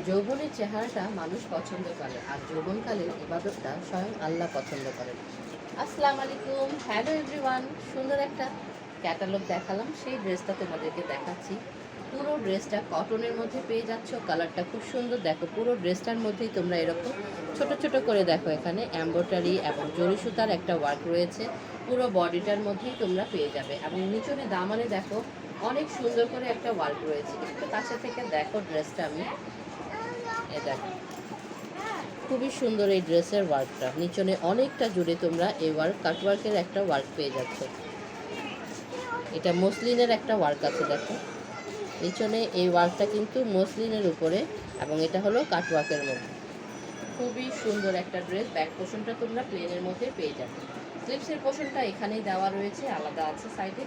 যৌবনের চেহারাটা মানুষ পছন্দ করে, আর যৌবনকালের ইবাদতটা স্বয়ং আল্লাহ পছন্দ করেন। আসসালামু আলাইকুম, হ্যালো এভরিওয়ান। সুন্দর একটা ক্যাটালগ দেখালাম, সেই ড্রেসটা তোমাদেরকে দেখাচ্ছি। পুরো ড্রেসটা কটনের মধ্যে পেয়ে যাচ্ছ, কালারটা খুব সুন্দর। দেখো পুরো ড্রেসটার মধ্যেই তোমরা এরকম ছোট ছোট করে দেখো, এখানে এমব্রয়ডারি এবং জরি সুতার একটা ওয়ার্ক রয়েছে। পুরো বডিটার মধ্যেই তোমরা পেয়ে যাবে, এবং নিচনে দামানে দেখো অনেক সুন্দর করে একটা ওয়ার্ক রয়েছে। একটু কাছে থেকে দেখো ড্রেসটা, আমি দেখো খুবই সুন্দর এই ড্রেসের ওয়ার্কটা। নিচনে অনেকটা জুড়ে তোমরা এই ওয়ার্ক কাটওয়ার্কের একটা ওয়ার্ক পেয়ে যাচ্ছ। এটা মসলিনের একটা ওয়ার্ক আছে, দেখো নিচনে এই ওয়ার্কটা কিন্তু মসলিনের উপরে, এবং এটা হলো কাটওয়ার্কের মধ্যে। খুবই সুন্দর একটা ড্রেস। ব্যাক পোর্শনটা তোমরা প্লেনের মধ্যে পেয়ে যাবে। স্লিভসের পোর্শনটা এখানেই দেওয়া রয়েছে, আলাদা আছে সাইডে।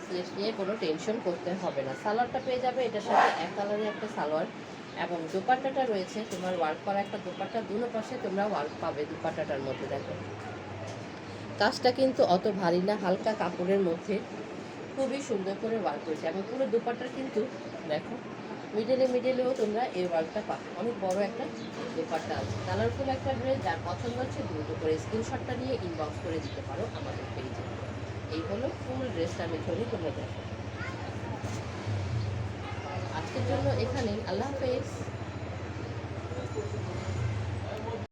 স্লিভস নিয়ে কোনো টেনশন করতে হবে না। সালোয়ারটা পেয়ে যাবে এটার সাথে এক কালারের একটা সালোয়ার, এবং দোপাট্টাটা রয়েছে তোমার ওয়ার্ক করা একটা দোপাট্টা। দুনো পাশে তোমরা ওয়ার্ক পাবে দোপাট্টাটার মধ্যে। দেখো কাজটা কিন্তু অত ভারী না, হালকা কাপড়ের মধ্যে খুবই সুন্দর করে ওয়ার্ক করেছে, এবং পুরো দোপাট্টার কিন্তু দেখো মিডলেও তোমরা এই ওয়ার্কটা পাবে। অনেক বড় একটা দোপাট্টা আছে। কালারফুল একটা ড্রেস। যার পছন্দ হচ্ছে দ্রুত করে স্ক্রিনশটটা নিয়ে ইনবক্স করে দিতে পারো আমাদের পেজে। এই হলো ফুল ড্রেসটা। মেথডই তোমরা দেখো। আজকের জন্য এখানেই, আল্লাহ হাফেজ।